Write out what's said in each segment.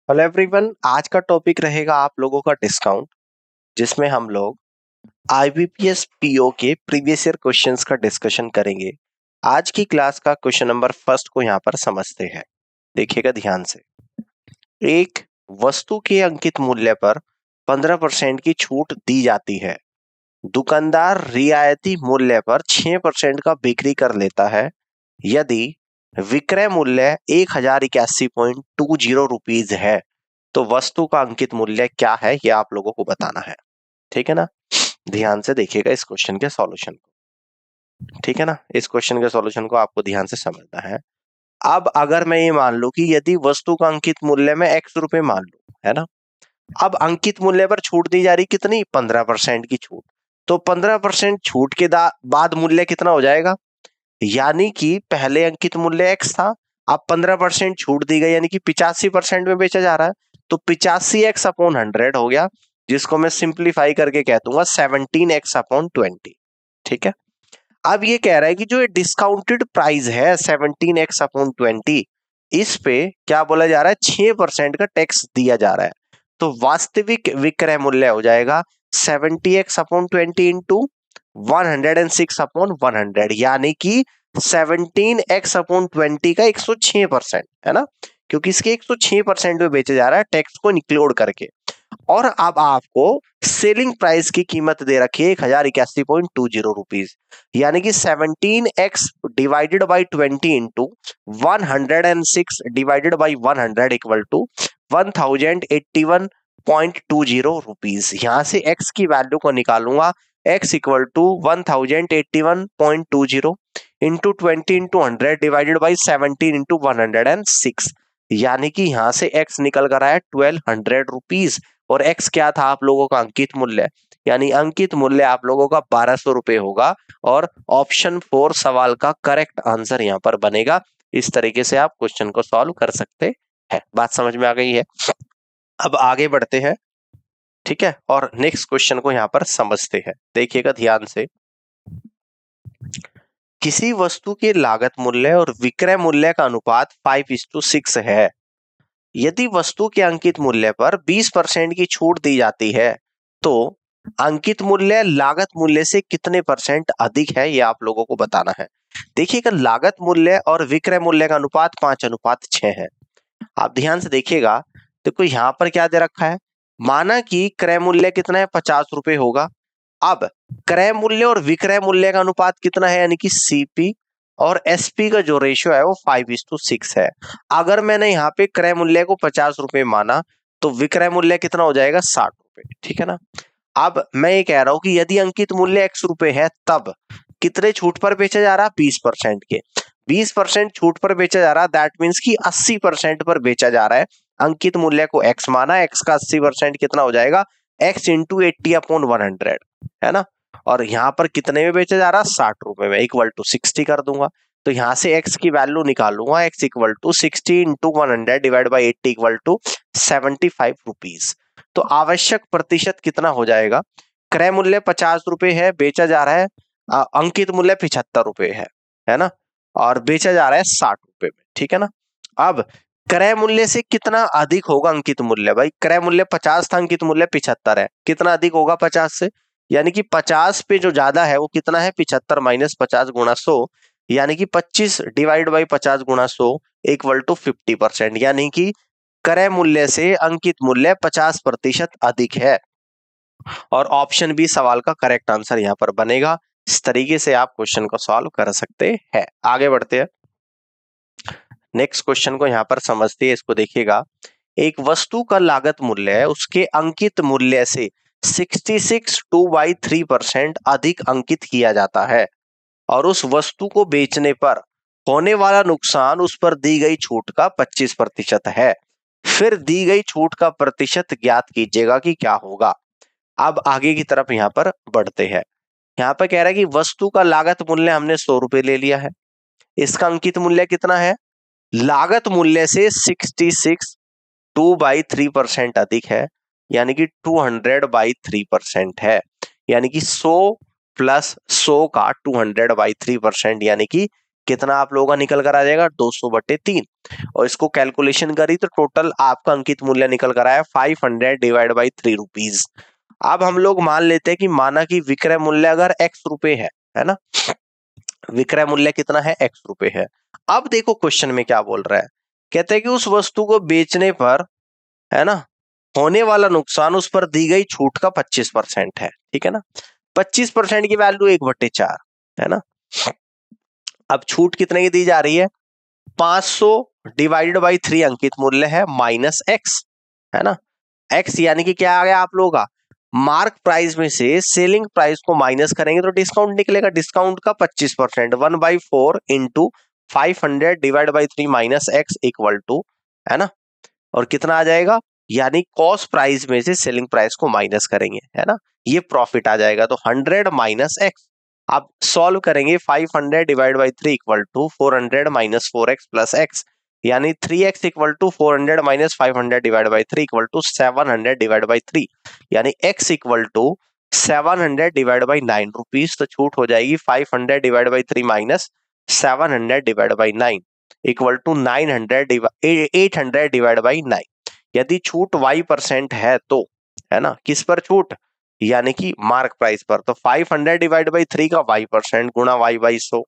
Hello everyone, आज का topic रहेगा आप लोगों का डिस्काउंट, जिसमें हम लोग आईबीपीएस पीओ के प्रीवियस ईयर क्वेश्चंस का डिस्कशन करेंगे। आज की क्लास का क्वेश्चन नंबर फर्स्ट को यहाँ पर समझते हैं। देखिएगा ध्यान से। एक वस्तु के अंकित मूल्य पर 15% की छूट दी जाती है। दुकानदार रियायती मूल्य पर 6% का बिक्री कर लेता है। यदि विक्रय मूल्य 1081.20 रुपीज है तो वस्तु का अंकित मूल्य क्या है, ये आप लोगों को बताना है। ठीक है ना। ध्यान से देखिएगा इस क्वेश्चन के सॉल्यूशन को। ठीक है ना, इस क्वेश्चन के सॉल्यूशन को आपको ध्यान से समझना है। अब अगर मैं ये मान लूं कि यदि वस्तु का अंकित मूल्य में x रुपए मान लूं, है ना। अब अंकित मूल्य पर छूट दी जा रही कितनी, 15% की छूट। तो 15% छूट के बाद मूल्य कितना हो जाएगा, यानी कि पहले अंकित मूल्य x था, अब 15% छूट दी गई, यानी कि 85% में बेचा जा रहा है। तो 85x/100 हो गया, जिसको मैं सिंप्लीफाई करके कह दूंगा 17x/20। ठीक है। अब ये कह रहा है कि जो ये डिस्काउंटेड प्राइस है 17x/20, इस पे क्या बोला जा रहा है, 6% का टैक्स दिया जा रहा है। तो वास्तविक विक्रय मूल्य हो जाएगा 70x/20 इंटू 106/100, यानी कि 17x/20 का 106%, है ना, क्योंकि इसके 106% में बेचा जा रहा है टैक्स को इंक्लूड करके। और अब आपको सेलिंग प्राइस की कीमत दे रखी है 1081.20 रुपीज, यानी कि 17x divided by 20 into 106 divided by 100 equal to 1081.20 rupees. यहां से x की वैल्यू को निकालूंगा, x equal to 1081.20 into 20 into 100 divided by 17 into 106, यानी कि यहां से x निकल कर आया 1200 रुपीज। और x क्या था आप लोगों का अंकित मूल्य, यानी अंकित मूल्य आप लोगों का 1200 रुपए होगा। और ऑप्शन 4 सवाल का करेक्ट आंसर यहां पर बनेगा। इस तरीके से आप क्वेश्चन को सॉल्व कर सकते हैं। बात समझ में आ गई है। अब आगे बढ़ते हैं। ठीक है, और नेक्स्ट क्वेश्चन को यहां पर समझते हैं। देखिएगा ध्यान से। किसी वस्तु के लागत मूल्य और विक्रय मूल्य का अनुपात 5:6 है। यदि वस्तु के अंकित मूल्य पर 20% की छूट दी जाती है तो अंकित मूल्य लागत मूल्य से कितने परसेंट अधिक है, ये आप लोगों को बताना है। देखिएगा, लागत मूल्य और विक्रय मूल्य का अनुपात 5:6 है। आप ध्यान से देखिएगा। देखो यहां पर क्या दे रखा है, माना कि क्रय मूल्य कितना है, 50 रुपए होगा। अब क्रय मूल्य और विक्रय मूल्य का अनुपात कितना है, यानी कि सीपी और एसपी का जो रेशियो है वो 5:6 है। अगर मैंने यहाँ पे क्रय मूल्य को 50 रुपए माना तो विक्रय मूल्य कितना हो जाएगा, 60 रुपए। ठीक है ना। अब मैं ये कह रहा हूं कि यदि अंकित मूल्य x रुपए है तब कितने छूट पर बेचा जा रहा, 20% के। 20% छूट पर बेचा जा रहा, दैट मीन्स कि 80% पर बेचा जा रहा है। अंकित मूल्य को x माना, x का 80% कितना हो जाएगा, x इंटू 80/100, है ना। और यहाँ पर कितने में बेचा जा रहा, 60 रुपए में, इक्वल टू 60 कर दूंगा। तो यहाँ से x की वैल्यू निकालूंगा, x equal to 60 into 100 divide by 80 equal to 75 rupees. तो आवश्यक प्रतिशत कितना हो जाएगा, क्रय मूल्य 50 रुपए है, बेचा जा रहा है अंकित मूल्य 75 रुपए है ना, और बेचा जा रहा है 60 रुपए में। ठीक है ना। अब क्रय मूल्य से कितना अधिक होगा अंकित मूल्य, भाई क्रय मूल्य 50 था, अंकित मूल्य 75 है, कितना अधिक होगा 50 से, यानी कि 50 पे जो ज्यादा है वो कितना है, 75 माइनस 50 गुणा 100, यानी कि 25 डिवाइड बाई 50 गुणा 100 इक्वल टू 50%, यानी कि क्रय मूल्य से अंकित मूल्य 50% अधिक है। और ऑप्शन बी सवाल का करेक्ट आंसर यहां पर बनेगा। इस तरीके से आप क्वेश्चन को सॉल्व कर सकते हैं। आगे बढ़ते हैं, नेक्स्ट क्वेश्चन को यहां पर समझते हैं। इसको देखिएगा, एक वस्तु का लागत मूल्य है उसके अंकित मूल्य से 66.2/3% अधिक अंकित किया जाता है और उस वस्तु को बेचने पर होने वाला नुकसान उस पर दी गई छूट का 25% है। फिर दी गई छूट का प्रतिशत ज्ञात कीजिएगा कि क्या होगा। अब आगे की तरफ यहां पर बढ़ते हैं। यहाँ पर कह रहा है कि वस्तु का लागत मूल्य हमने 100 रुपए ले लिया है, इसका अंकित मूल्य कितना है, लागत मूल्य से 66.2/3% अधिक है, यानी कि 200/3% है, यानी कि 100 प्लस 100 का 200/3%, यानी कि कितना आप लोगों का निकल कर आ जाएगा 200/3। और इसको कैलकुलेशन करी तो टोटल आपका अंकित मूल्य निकल कर आया 500 डिवाइड बाई 3 रुपीज। अब हम लोग मान लेते हैं कि माना कि विक्रय मूल्य अगर x रुपए है ना, विक्रय मूल्य कितना है x रुपए है। अब देखो क्वेश्चन में क्या बोल रहा है, कहते हैं कि उस वस्तु को बेचने पर है ना होने वाला नुकसान उस पर दी गई छूट का 25% है, ठीक है ना। 25% की वैल्यू 1/4 है ना। अब छूट कितने की दी जा रही है, 500 डिवाइडेड बाई 3 अंकित मूल्य है माइनस x है ना। x यानी कि क्या आ गया आप लोगों का, मार्क प्राइस में से सेलिंग प्राइस को माइनस करेंगे तो डिस्काउंट निकलेगा, डिस्काउंट का 25%, 1/4 into 500 divide by 3 minus x equal to है ना, और कितना आ जाएगा, यानी कॉस्ट प्राइस में से सेलिंग प्राइस को माइनस करेंगे है ना, ये प्रॉफिट आ जाएगा। तो 100 माइनस एक्स, आप सॉल्व करेंगे 500 divide by 3 equal to 400 minus 4x plus x, यानी 3x equal to 400 minus 500 divide by 3 equal to 700 divide by 3, यानी x equal to 700 divide by 9 rupees. तो छूट हो जाएगी 500 divide by 3 minus 700 divide by 9 equal to 800 divide by 9। यदि छूट y% है तो है ना, किस पर छूट, यानी कि मार्क प्राइस पर, तो 500 डिवाइड बाई 3 का y% गुणा y/100,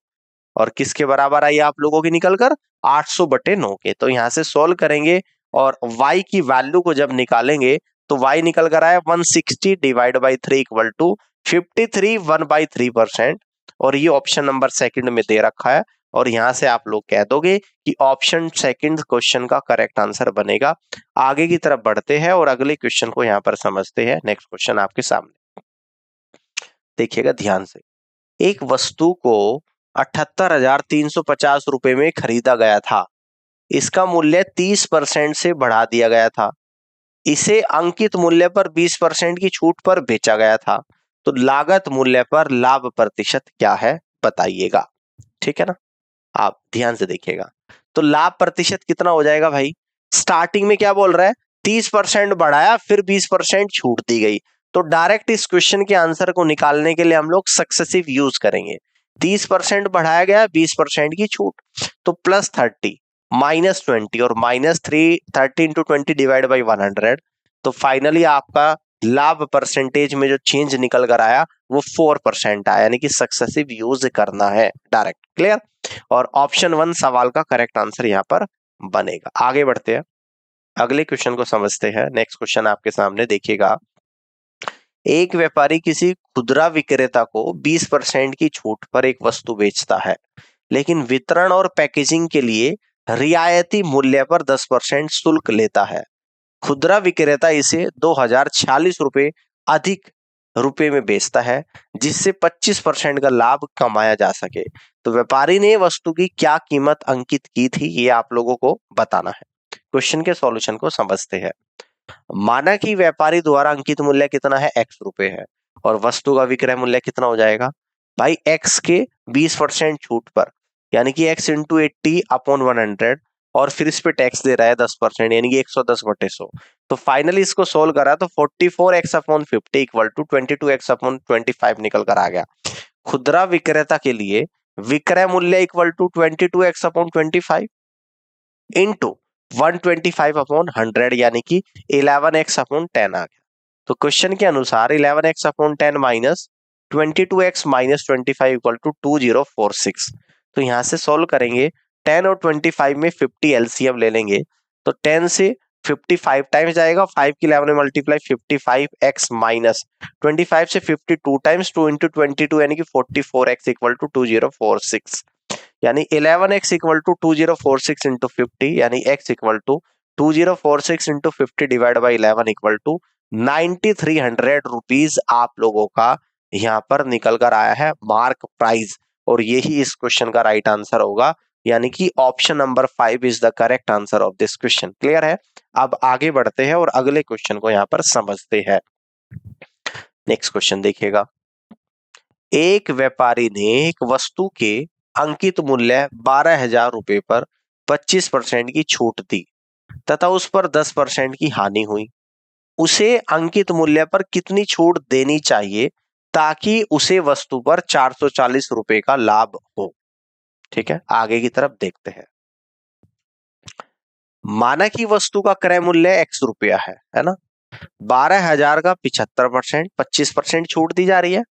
और किसके बराबर आई आप लोगों की निकल कर 800/9 के। तो यहां से सोल्व करेंगे और y की वैल्यू को जब निकालेंगे तो y निकल कर आया 160 डिवाइड बाई 3 इक्वल टू 53 1/3%, और ये ऑप्शन नंबर सेकंड में दे रखा है, और यहां से आप लोग कह दोगे कि ऑप्शन सेकंड क्वेश्चन का करेक्ट आंसर बनेगा। आगे की तरफ बढ़ते हैं और अगले क्वेश्चन को यहां पर समझते हैं। नेक्स्ट क्वेश्चन आपके सामने देखिएगा ध्यान से, एक वस्तु को 78,350 रुपए में खरीदा गया था, इसका मूल्य 30% से बढ़ा दिया गया था, इसे अंकित मूल्य पर 20% की छूट पर बेचा गया था, तो लागत मूल्य पर लाभ प्रतिशत क्या है बताइएगा, ठीक है ना। आप ध्यान से देखिएगा, तो लाभ प्रतिशत कितना हो जाएगा भाई, स्टार्टिंग में क्या बोल रहा है 30% बढ़ाया फिर 20% छूट दी गई, तो डायरेक्ट इस क्वेश्चन के आंसर को निकालने के लिए हम लोग सक्सेसिव यूज करेंगे। 30% बढ़ाया गया 20% की छूट, तो +30 -20 और -30 इंटू 20 डिवाइड बाई 100, तो फाइनली आपका लाभ परसेंटेज में जो चेंज निकल कर आया वो 4% आया, यानी कि सक्सेसिव यूज करना है डायरेक्ट। क्लियर, और ऑप्शन 1 सवाल का करेक्ट आंसर यहाँ पर बनेगा। आगे बढ़ते हैं, अगले क्वेश्चन को समझते हैं। नेक्स्ट क्वेश्चन आपके सामने देखिएगा, एक व्यापारी किसी खुदरा विक्रेता को 20% की छूट पर एक वस्तु बेचता है, लेकिन वितरण और पैकेजिंग के लिए रियायती मूल्य पर 10% शुल्क लेता है। खुदरा विक्रेता इसे 2046 रुपए अधिक रुपए में बेचता है, जिससे 25% का लाभ कमाया जा सके। तो व्यापारी ने वस्तु की क्या कीमत अंकित की थी, ये आप लोगों को बताना है। क्वेश्चन के सॉल्यूशन को समझते हैं। माना कि व्यापारी द्वारा अंकित मूल्य कितना है, x रुपए है, और वस्तु का विक्रय मूल्य कितना हो जाएगा भाई, x के 20% छूट पर, यानी कि x इंटू 80/100, और फिर इस पे टैक्स दे रहा है 10%, यानी कि 110/100। तो फाइनली इसको सोल्व करा तो 44x/50 इक्वल टू 22x/25 निकल कर आ गया। खुदरा विक्रेता के लिए विक्रय मूल्य इक्वल टू 22x/25 इंटू 125/100, यानी कि 11x/10 आ गया। तो क्वेश्चन के अनुसार 11x/10 minus 22x minus 25 equal to 2046। तो यहां से सोल्व करेंगे, 10 और 25 में 50 एलसीएम ले लेंगे, तो 10 से 55 टाइम्स जाएगा, 5 की 11 में मल्टीप्लाई 55x माइनस 25 से 52 टाइम्स 2 इंटू 22, यानी कि 44x इक्वल टू 2046, यानी 11x इक्वल टू 2046 इंटू 50, यानी x equal to 2046 into 50 divide by 11 equal to 9300 rupees आप लोगों का यहाँ पर निकल कर आया है मार्क प्राइस, और यही इस क्वेश्चन का राइट आंसर होगा, यानी कि option number 5 is the correct answer of this question. Clear है, अब आगे बढ़ते हैं और अगले क्वेश्चन को यहाँ पर समझते हैं। नेक्स्ट क्वेश्चन देखिएगा, एक व्यापारी ने एक वस्तु के अंकित मूल्य 12,000 रुपए पर 25% की छूट दी तथा उस पर 10% की हानि हुई, उसे अंकित मूल्य पर कितनी छूट देनी चाहिए ताकि उसे वस्तु पर 440 रुपए का लाभ हो। ठीक है, आगे की तरफ देखते हैं। माना कि वस्तु का क्रय मूल्य x रुपया है ना। 12,000 का 75%, 25% छूट दी जा रही है।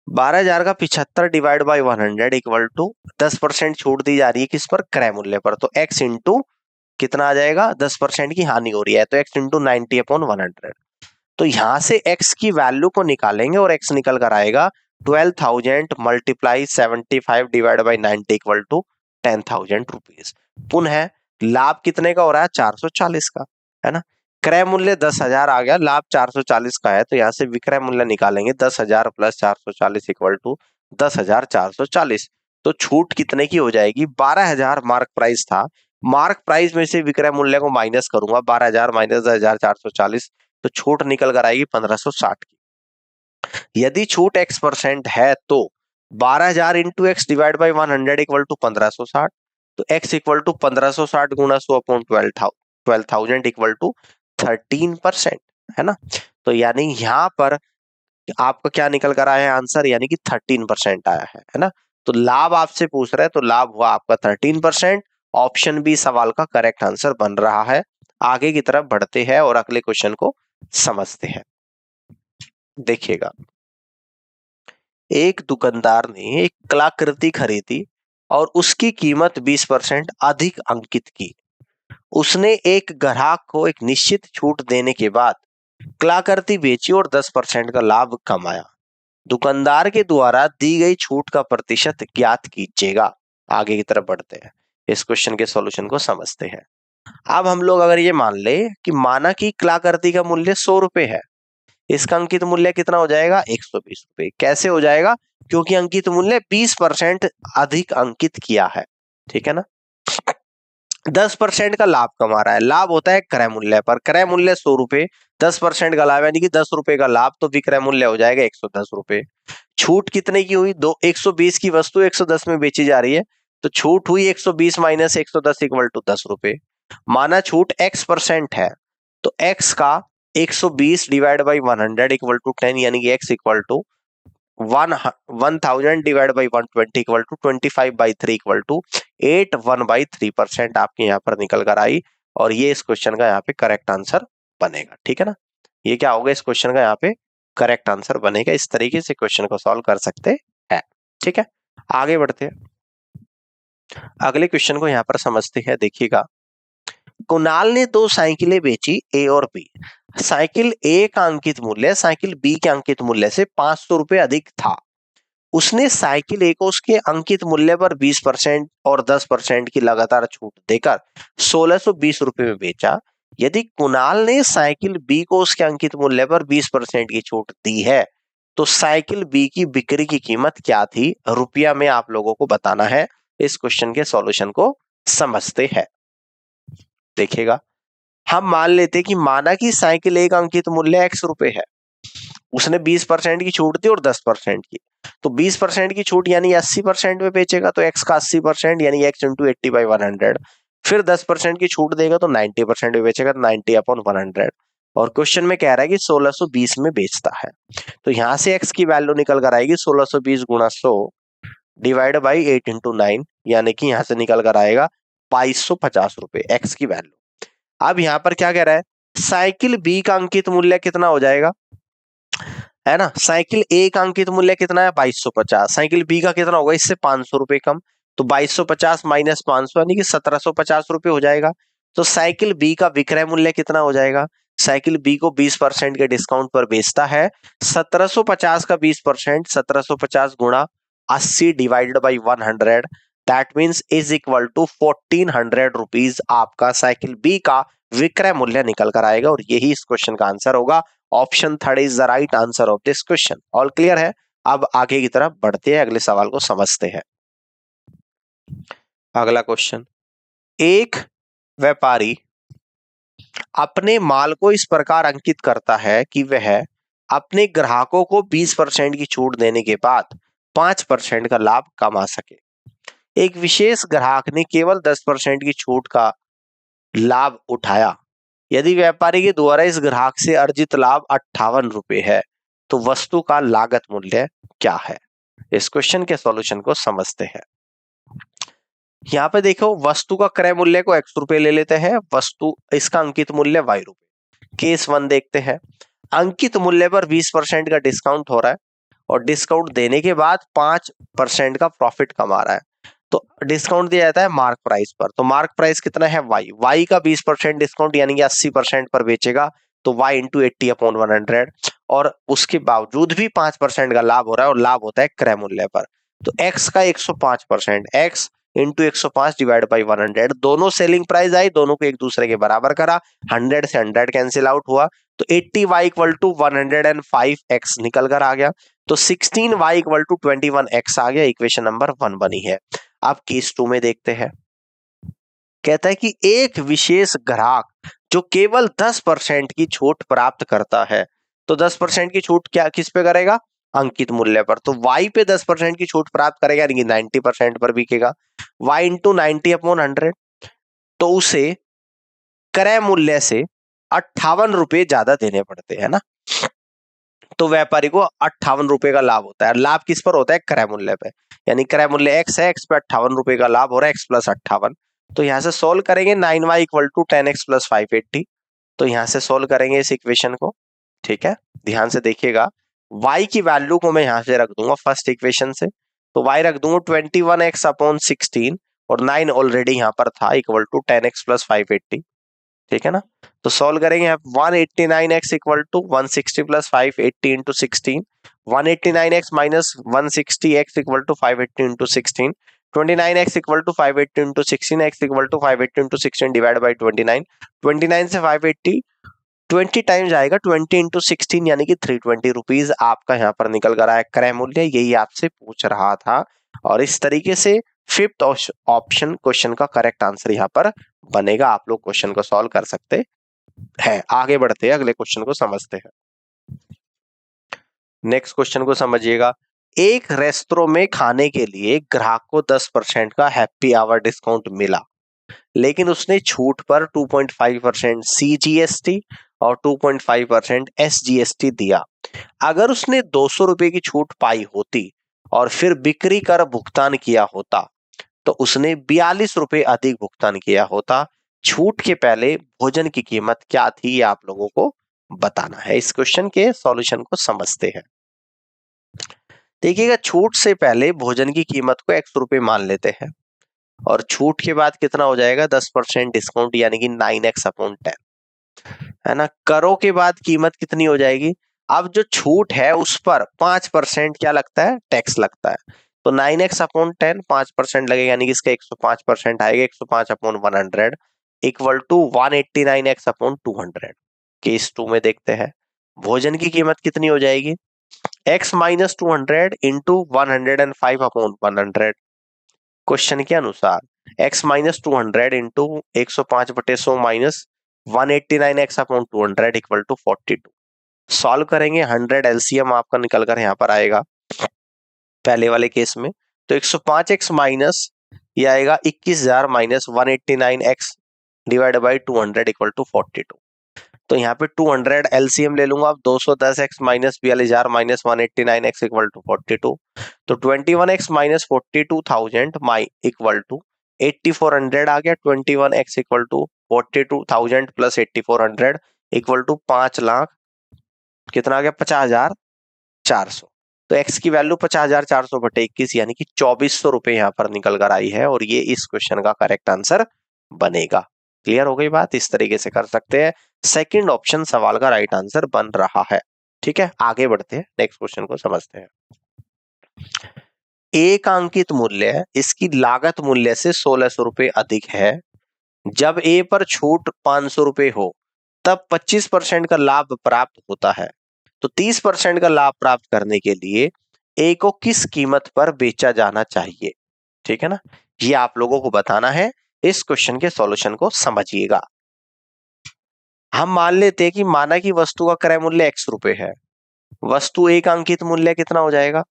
12,000 का 75 डिवाइड बाई 100 इक्वल टू 10% छूट दी जा रही है किस पर, क्रय मूल्य पर। तो x इंटू कितना आ जाएगा, 10% की हानि हो रही है तो x इंटू 90/100। तो यहां से x की वैल्यू को निकालेंगे और x निकल कर आएगा 12,000 multiply 75 divide by 90 equal to 10,000 rupees. पुनः लाभ कितने का हो रहा है, 440 का, है ना। क्रय मूल्य 10,000 आ गया, लाभ 440 का है, तो यहाँ से विक्रय मूल्य निकालेंगे 10,000 प्लस 440 इक्वल टू 10,440। तो छूट कितने की हो जाएगी, 12,000 मार्क प्राइस था, मार्क प्राइस में से विक्रय मूल्य को माइनस करूंगा, 12,000 माइनस 10,440, तो छूट निकल कर आएगी 1,560 की। यदि छूट x% है तो 12,000 into x divide by 100 equal to 1,560। तो x इक्वल टू 1,560 गुना 100 अपॉन 12,000 इक्वल टू 13%, है ना। तो यानी यहां पर आपका क्या निकल कर आया है आंसर, यानी कि 13% आया है ना। तो लाभ आपसे पूछ रहे हैं, तो लाभ हुआ आपका 13%। ऑप्शन बी सवाल का करेक्ट आंसर बन रहा है। आगे की तरफ बढ़ते हैं और अगले क्वेश्चन को समझते हैं। देखिएगा, एक दुकानदार ने एक कलाकृति खरीदी और उसकी कीमत 20% अधिक अंकित की। उसने एक ग्राहक को एक निश्चित छूट देने के बाद कलाकृति बेची और 10% का लाभ कमाया। दुकानदार के द्वारा दी गई छूट का प्रतिशत ज्ञात कीजिएगा। आगे की तरफ बढ़ते हैं, इस क्वेश्चन के सॉल्यूशन को समझते हैं। अब हम लोग अगर ये मान ले कि माना कि कलाकृति का मूल्य 100 रुपए है, इसका अंकित मूल्य कितना हो जाएगा, 120 रुपए। कैसे हो जाएगा, क्योंकि अंकित मूल्य 20% अधिक अंकित किया है, ठीक है ना। 10% का लाभ कमा रहा है, लाभ होता है क्रय मूल्य पर, क्रय मूल्य 100 रुपए, 10% का लाभ यानी कि 10 रुपए का लाभ, तो विक्रय मूल्य हो जाएगा 110 रुपए। छूट कितने की हुई, 120 की वस्तु 110 में बेची जा रही है, तो छूट हुई 120 माइनस 110 इक्वल टू 10 रुपए। माना छूट x% है, तो x का 120 डिवाइड बाई 100 इक्वल टू 10, यानी कि x equal to 1000 divide by 120 equal to 25/3 equal to 81/3% आपके यहाँ पर निकल कर आई। और ये इस क्वेश्चन का यहाँ पे करेक्ट आंसर बनेगा, ठीक है ना। ये क्या होगा, इस क्वेश्चन का यहाँ पे करेक्ट आंसर बनेगा। इस तरीके से क्वेश्चन को सॉल्व कर सकते हैं, ठीक है। आगे बढ़ते हैं, अगले क्वेश्चन को यहाँ पर समझते हैं। देखिएगा, कुणाल ने 2 साइकिलें बेची, ए और बी। साइकिल ए का अंकित मूल्य साइकिल बी के अंकित मूल्य से 500 रुपए अधिक था। उसने साइकिल ए को उसके अंकित मूल्य पर 20% और 10% की लगातार छूट देकर 1,620 रुपए में बेचा। यदि कुणाल ने साइकिल बी को उसके अंकित मूल्य पर 20% की छूट दी है, तो साइकिल बी की बिक्री की कीमत क्या थी, रुपया में आप लोगों को बताना है। इस क्वेश्चन के सॉल्यूशन को समझते हैं। देखिएगा, हम मान लेते कि माना कि साइकिल एक अंकित मूल्य x रुपए है, उसने 20% की छूट दी और 10% की, तो 20% की छूट यानी 80% में बेचेगा, तो x का 80% यानी x इंटू 80/100। फिर 10% की छूट देगा तो 90% में बेचेगा, तो 90/100। और क्वेश्चन में कह रहा है कि 1,620 में बेचता है, तो यहां से x की वैल्यू निकल कर आएगी 1,620 गुणा 100 डिवाइड बाई 8 इंटू 9, यानी कि यहां से निकल कर आएगा 2250 रुपए x की वैल्यू। अब यहां पर क्या कह रहा है, साइकिल बी का अंकित मूल्य कितना हो जाएगा, है ना। साइकिल ए का अंकित मूल्य कितना है, 2250। साइकिल बी का कितना होगा, इससे 500 रुपए कम, तो 2250 माइनस 500 यानी कि 1,750 रुपए हो जाएगा। तो साइकिल बी का विक्रय मूल्य कितना हो जाएगा, साइकिल बी को 20% के डिस्काउंट पर बेचता है, 1,750 का 20%, 1,750 गुणा 80 divided by 100, that means is equal to 1,400 rupees आपका साइकिल बी का विक्रय मूल्य निकल कर आएगा। और यही इस क्वेश्चन का आंसर होगा। Option 3 is the right answer of this question. All clear है। अब आगे की तरफ बढ़ते हैं, अगले सवाल को समझते हैं। अगला क्वेश्चन, एक व्यापारी अपने माल को इस प्रकार अंकित करता है कि वह अपने ग्राहकों को 20% की छूट देने के बाद 5% का लाभ कमा सके। एक विशेष ग्राहक ने केवल 10% की छूट का लाभ उठाया। यदि व्यापारी के द्वारा इस ग्राहक से अर्जित लाभ 58 रुपए है, तो वस्तु का लागत मूल्य क्या है। इस क्वेश्चन के सॉल्यूशन को समझते हैं। यहाँ पे देखो वस्तु का क्रय मूल्य को x रुपए ले लेते हैं, वस्तु इसका अंकित मूल्य y रुपए। केस 1 देखते हैं। अंकित मूल्य पर 20% का डिस्काउंट हो रहा है और डिस्काउंट देने के बाद 5% का प्रॉफिट कमा रहा है। तो डिस्काउंट दिया जाता है मार्क प्राइस पर, तो मार्क प्राइस कितना है y का 20% डिस्काउंट यानी कि 80% पर बेचेगा, तो y इंटू 80/100, और उसके बावजूद भी 5% का लाभ हो रहा है और लाभ होता है क्रय मूल्य पर। तो x का 105%, x इंटू 105 डिवाइड बाई 100, दोनों सेलिंग प्राइस आई, दोनों को एक दूसरे के बराबर करा, 100 से 100 कैंसिल आउट हुआ, तो 80y इक्वल टू 105x निकल कर आ गया। तो 16y इक्वल टू 21x आ गया, इक्वेशन नंबर 1 बनी है। अब केस 2 में देखते हैं। कहता है कि एक विशेष ग्राहक जो केवल 10% की छूट प्राप्त करता है, तो 10% की छूट क्या किस पे करेगा, अंकित मूल्य पर, तो y पे 10% की छूट प्राप्त करेगा यानी कि 90% पर बिकेगा। y इंटू 90/100, तो उसे क्रय मूल्य से 58 रुपए ज्यादा देने पड़ते हैं ना, तो व्यापारी को 58 रुपए का लाभ होता है। लाभ किस पर होता है, क्रय मूल्य पे, यानी क्रय मूल्य x है, x पे 58 रुपए का लाभ हो रहा है, x प्लस 58। तो यहां से सोल्व करेंगे, 9y equal to 10x plus 580, तो यहां से सोल्व करेंगे इस इक्वेशन को। ठीक है, ध्यान से देखिएगा, y की वैल्यू को मैं यहां से रख दूंगा फर्स्ट इक्वेशन से, तो y रख दूंगा 21x/16 और 9 ऑलरेडी यहां पर था, इक्वल टू 10x प्लस 580। ठीक है ना, तो सॉल्व करेंगे आप, 189x equal to 160 plus 580 into 16, 189x minus 160x equal to 580 into 16, 29x equal to 580 into 16, x equal to 580 into 16 divide by 29, 29 से 580 20 टाइम्स आएगा, 20 इंटू 16 यानी कि 320 रुपीज आपका यहाँ पर निकल कर आया क्रय मूल्य, यही आपसे पूछ रहा था। और इस तरीके से फिफ्थ ऑप्शन क्वेश्चन का करेक्ट आंसर यहाँ पर बनेगा। आप लोग क्वेश्चन को सॉल्व कर सकते हैं। आगे बढ़ते हैं, अगले क्वेश्चन को समझते हैं। नेक्स्ट क्वेश्चन को समझिएगा। एक रेस्टोरेंट में खाने के लिए ग्राहक को 10% का हैप्पी आवर डिस्काउंट मिला, लेकिन उसने छूट पर 2.5% CGST और 2.5% SGST दिया। अगर उसने 200 रुपए की छूट पाई होती और फिर बिक्री कर भुगतान किया होता, तो उसने 42 रुपए अधिक भुगतान किया होता। छूट के पहले भोजन की कीमत क्या थी, ये आप लोगों को बताना है। इस क्वेश्चन के सॉल्यूशन को समझते हैं। देखिएगा, छूट से पहले भोजन की कीमत को 100 रुपए मान लेते हैं और छूट के बाद कितना हो जाएगा, 10% डिस्काउंट यानी कि 9x/10, है ना। करों के बाद कीमत कितनी हो जाएगी, अब जो छूट है उस पर 5% क्या लगता है, टैक्स लगता है, तो 9x/10 5% लगेगा यानी कि इसका 105% आएगा, 105/100 इक्वल टू 189x/200। केस 2 में देखते हैं, भोजन की कीमत कितनी हो जाएगी, x माइनस 200 इंटू 105/100। क्वेश्चन के अनुसार x minus 200 into 105/100 minus 189x/200 equal to 42। Solve करेंगे, 100 एलसीएम आपका निकल कर यहाँ पर आएगा पहले वाले केस में, तो 105x माइनस ये आएगा 21,000 minus 189x divide by 200 equal to 42। तो यहाँ पे 200 एलसीएम ले लूंगा, 210x minus 42,000 minus 189x equal to 42, तो 21x minus 42,000 my equal to 8400 आ गया। 21x equal to 42,000 plus 8400 equal to 5 lakh, कितना आ गया, 50,400। तो x की वैल्यू 50,400/21 यानी कि 2400 रुपए यहाँ पर निकल कर आई है और ये इस क्वेश्चन का करेक्ट आंसर बनेगा। क्लियर हो गई बात, इस तरीके से कर सकते हैं। सेकंड ऑप्शन सवाल का राइट आंसर बन रहा है। ठीक है, आगे बढ़ते हैं, नेक्स्ट क्वेश्चन को समझते हैं। एक अंकित मूल्य इसकी लागत मूल्य से 1600 रुपए अधिक है। जब ए पर छूट 500 रुपए हो तब 25% का लाभ प्राप्त होता है। तो 30% का लाभ प्राप्त करने के लिए ए को किस कीमत पर बेचा जाना चाहिए, ठीक है ना, ये आप लोगों को बताना है। इस क्वेश्चन के सॉल्यूशन को समझिएगा। हम मान लेते हैं कि माना कि वस्तु का क्रय मूल्य x रुपए है, वस्तु एक अंकित मूल्य कितना हो जाएगा,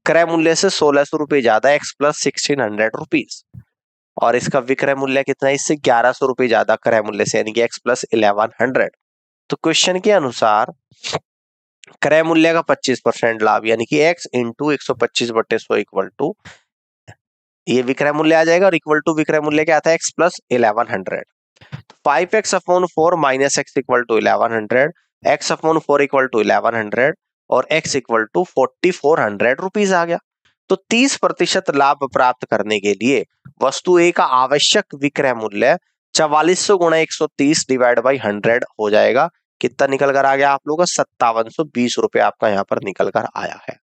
क्रय मूल्य से 1600 रुपए ज्यादा, x प्लस 1600 रुपीज, और इसका विक्रय मूल्य कितना है, इससे 1100 रुपए ज्यादा क्रय मूल्य से, यानी कि x प्लस 1100। तो क्वेश्चन के अनुसार क्रय मूल्य का 25% लाभ यानी कि x इंटू 125/100 इक्वल टू ये विक्रय मूल्य आ जाएगा और इक्वल टू विक्रय मूल्य क्या आता है x plus 1100। 5x upon 4 minus x equal to 1100, x upon 4 equal to 1100 और x इक्वल टू 4400 रुपीज आ गया। तो 30% लाभ प्राप्त करने के लिए वस्तु ए का आवश्यक विक्रय मूल्य 4400 गुणा 130 डिवाइड बाई 100 हो जाएगा। कितना निकल कर आ गया आप लोगों का? 5720 रुपए आपका यहाँ पर निकल कर आया है।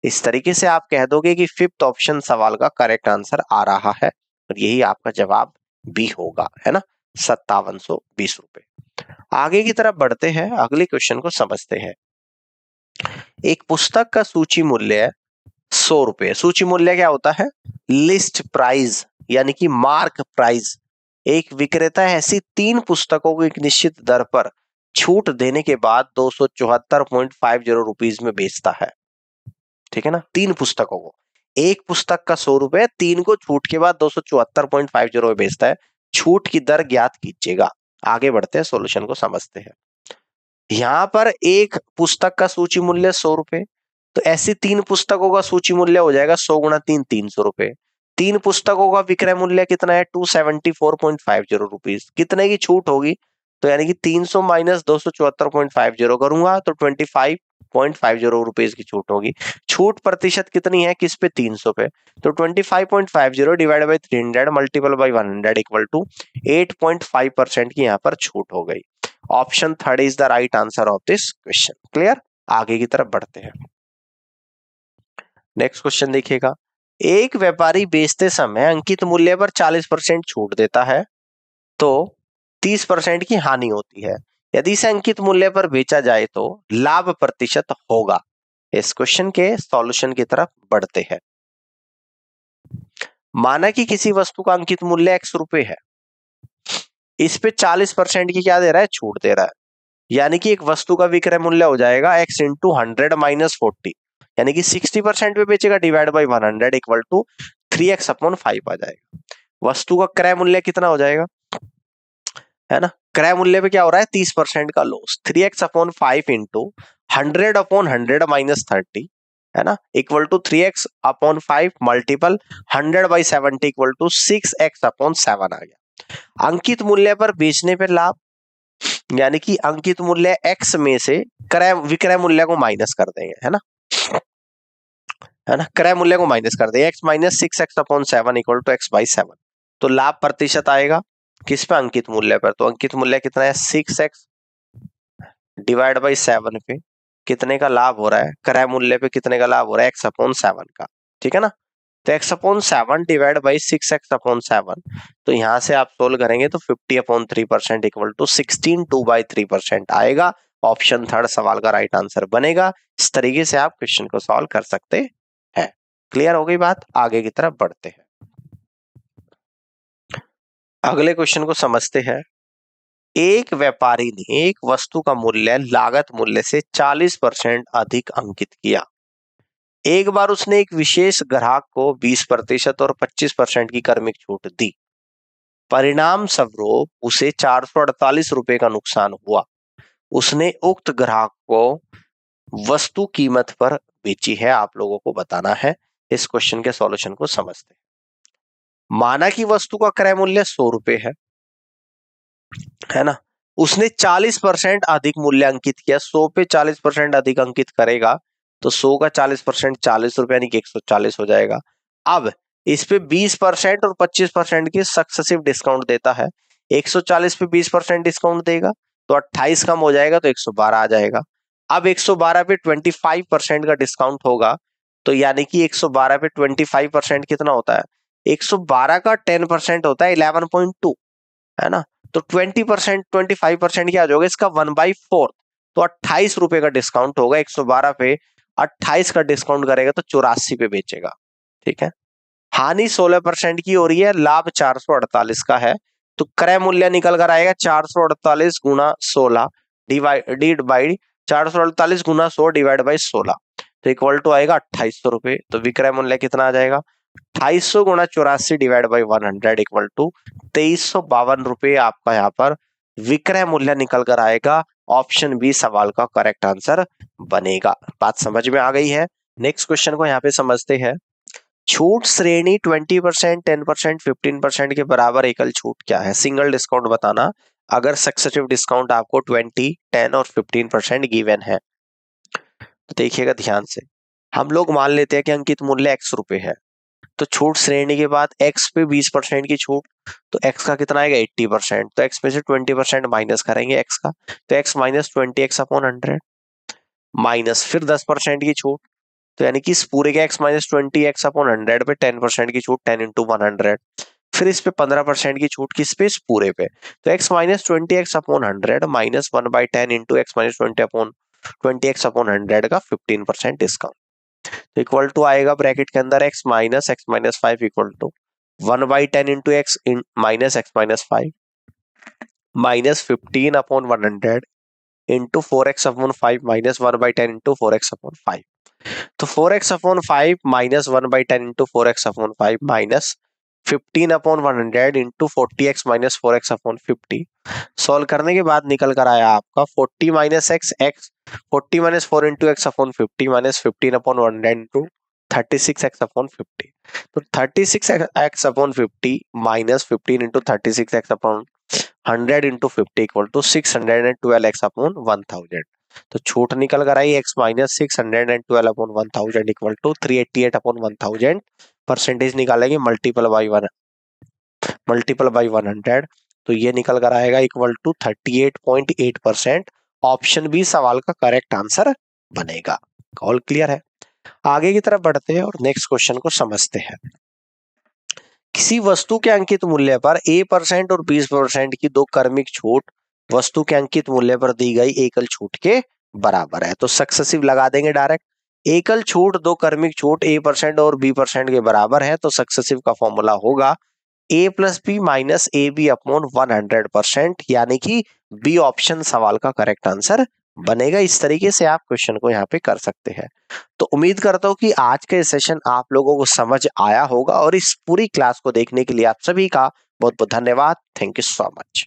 इस तरीके से आप कह दोगे कि फिफ्थ ऑप्शन सवाल का करेक्ट आंसर आ रहा है और यही आपका जवाब बी होगा, है ना, 5720 रुपए। आगे की तरफ बढ़ते हैं, अगले क्वेश्चन को समझते हैं। एक पुस्तक का सूची मूल्य 100 रुपए। सूची मूल्य क्या होता है? लिस्ट प्राइस यानी कि मार्क प्राइस। एक विक्रेता ऐसी 3 पुस्तकों को एक निश्चित दर पर छूट देने के बाद 274.50 रुपीज में बेचता है। ठीक है ना, 3 पुस्तकों को, एक पुस्तक का 100 रुपए, 3 को छूट के बाद 274.50 में बेचता है। छूट की दर ज्ञात कीजिएगा। आगे बढ़ते हैं, सॉल्यूशन को समझते हैं। यहां पर एक पुस्तक का सूची मूल्य 100 रुपए, तो ऐसी 3 पुस्तकों का सूची मूल्य हो जाएगा 100 गुणा 3, 300 रुपए। 3 पुस्तकों का विक्रय मूल्य कितना है? 274.50 रुपीज। कितने की छूट होगी? तो यानी कि 300 माइनस 274.50 करूंगा तो 25.50 रुपीज की छूट होगी। छूट प्रतिशत कितनी है? किस पे? 300 पे। तो 25.50 divide by 300 multiple by 100 equal to 8.5% की यहाँ पर छूट हो गई। Option third is the right answer of this question. Clear? आगे की तरफ बढ़ते हैं। नेक्स्ट क्वेश्चन देखिएगा। एक व्यापारी बेचते समय अंकित मूल्य पर 40% छूट देता है तो 30% की हानि होती है। यदि इसे अंकित मूल्य पर बेचा जाए तो लाभ प्रतिशत होगा। इस क्वेश्चन के सॉल्यूशन की तरफ बढ़ते हैं। माना कि किसी वस्तु का अंकित मूल्य x रुपए है, इस पे 40% की क्या दे रहा है? छूट दे रहा है। यानी कि एक वस्तु का विक्रय मूल्य हो जाएगा x इंटू 100 माइनस 40, यानी कि 60% पे बेचेगा divide by 100 equal to 3x upon 5 आ जाएगा। वस्तु का क्रय मूल्य कितना हो जाएगा? है ना, क्रय मूल्य पे क्या हो रहा है? 30% का loss. 3x upon 5 into 100 upon 100 minus 30, है ना, equal to 3x upon 5 multiple 100 by 70 equal to 6x upon 7 आ गया। अंकित मूल्य पर बेचने पर लाभ, यानी कि अंकित मूल्य x में से क्रय विक्रय मूल्य को माइनस कर देंगे, है ना, क्रय मूल्य को माइनस कर देंगे। x minus 6x upon 7 equal to x by 7। तो लाभ प्रतिशत आएगा किस पे? अंकित मूल्य पर। तो अंकित मूल्य कितना है? 6x डिवाइड बाई 7 पे कितने का लाभ हो रहा है? क्रय मूल्य पे कितने का लाभ हो रहा है? x अपॉन 7 का। ठीक है ना, तो x upon 7 divide by 6x upon 7, तो यहां से आप सोल्व करेंगे तो 50 अपॉन 3% इक्वल टू 16 2/3% आएगा। ऑप्शन थर्ड सवाल का राइट आंसर बनेगा। इस तरीके से आप क्वेश्चन को सॉल्व कर सकते हैं। क्लियर हो गई बात? आगे की तरफ बढ़ते हैं। अगले क्वेश्चन को समझते हैं। एक व्यापारी ने एक वस्तु का मूल्य लागत मूल्य से 40% अधिक अंकित किया। एक बार उसने एक विशेष ग्राहक को 20% और 25% की क्रमिक छूट दी। परिणाम स्वरूप उसे 448 रुपए का नुकसान हुआ। उसने उक्त ग्राहक को वस्तु कीमत पर बेची है। आप लोगों को बताना है। इस क्वेश्चन के सॉल्यूशन को समझते हैं। माना कि वस्तु का क्रय मूल्य 100 रुपए है ना, उसने 40% अधिक मूल्य अंकित किया। 100 पे 40% अधिक अंकित करेगा तो 100 का 40% 40 रुपए यानी कि 140 हो जाएगा। अब इस पे 20% और 25% की सक्सेसिव डिस्काउंट देता है। 140 पे 20% डिस्काउंट देगा तो 28 कम हो जाएगा तो 112 आ जाएगा। अब 112 पे 25% का डिस्काउंट होगा तो यानी कि 112 पे 25% कितना होता है? 112 का 10% होता है 11.2, है ना, तो 20% 25% क्या होगा इसका? 1/4, तो 28 रुपए का डिस्काउंट होगा। 112 पे 28 का डिस्काउंट करेगा तो 84 पे बेचेगा। ठीक है, हानि 16% की हो रही है, लाभ 448 का है। तो क्रय मूल्य निकल कर आएगा 448 गुना 16 divide by 448 Guna 100 divide by 16, तो इक्वल टू आएगा 2800 रुपए। तो विक्रय मूल्य कितना आ जाएगा? 2800 गुना 84 डिवाइड बाई 100 इक्वल टू 2352 रुपए आपका यहाँ पर विक्रय मूल्य निकल कर आएगा। ऑप्शन बी सवाल का करेक्ट आंसर बनेगा। बात समझ में आ गई है? नेक्स्ट क्वेश्चन को यहाँ पे समझते हैं। छूट श्रेणी 20%, 10%, 15% के बराबर एकल छूट क्या है? सिंगल डिस्काउंट बताना अगर सक्सेसिव डिस्काउंट आपको 20, 10 और 15% गिवन है। तो देखिएगा ध्यान से, हम लोग मान लेते हैं कि अंकित मूल्य x रुपए है, तो छूट श्रेणी के बाद x पे 20% की छूट, तो x का कितना आएगा 80%, तो x में से 20% माइनस करेंगे x का, तो x माइनस 20x/100 माइनस फिर 10% की छूट, तो यानी कि इस पूरे के x माइनस 20x/100 पे 10% की छूट 10 इंटू 100, फिर इस पे 15% की छूट किस पे? इस पूरे पे, तो x minus 20x/100 minus 1/10 into x minus 20x/100 का 15% डिस्काउंट, तो इक्वल टू आएगा ब्रैकेट के अंदर x minus 5 equal to 1/10 into x minus x minus 5 minus 15/100 into 4x/5 minus 1/10 into 4x/5, तो 4x/5 minus 1/10 into 4x/5 minus 15/100 into 40x minus 4x/50, सॉल्व करने के बाद निकल कर आया आपका 40 minus x 40 minus 4 into x/50 minus 15/100 into 36x/50, तो 36x/50 minus 15 into 36x/100 into 50 equal to 612x/1000, तो छूट निकल कर आई x minus 612/1000 equal to 388/1000, percentage निकालेंगे मल्टीपल बाई 100, तो ये निकल कर आएगा इक्वल टू 38.8%। ऑप्शन बी सवाल का करेक्ट आंसर बनेगा। ऑल क्लियर है? आगे की तरफ बढ़ते हैं और नेक्स्ट क्वेश्चन को समझते हैं। किसी वस्तु के अंकित मूल्य पर A% और 20% की दो क्रमिक छूट वस्तु के अंकित मूल्य पर दी गई एकल छूट के बराबर है, तो सक्सेसिव लगा देंगे डायरेक्ट। एकल छूट दो क्रमिक छूट A% और B% के बराबर है, तो सक्सेसिव का फॉर्मूला होगा A plus B minus AB upon 100%, यानी कि बी ऑप्शन सवाल का करेक्ट आंसर बनेगा। इस तरीके से आप क्वेश्चन को यहाँ पे कर सकते हैं। तो उम्मीद करता हूँ कि आज का सेशन आप लोगों को समझ आया होगा, और इस पूरी क्लास को देखने के लिए आप सभी का बहुत बहुत धन्यवाद। Thank you so much.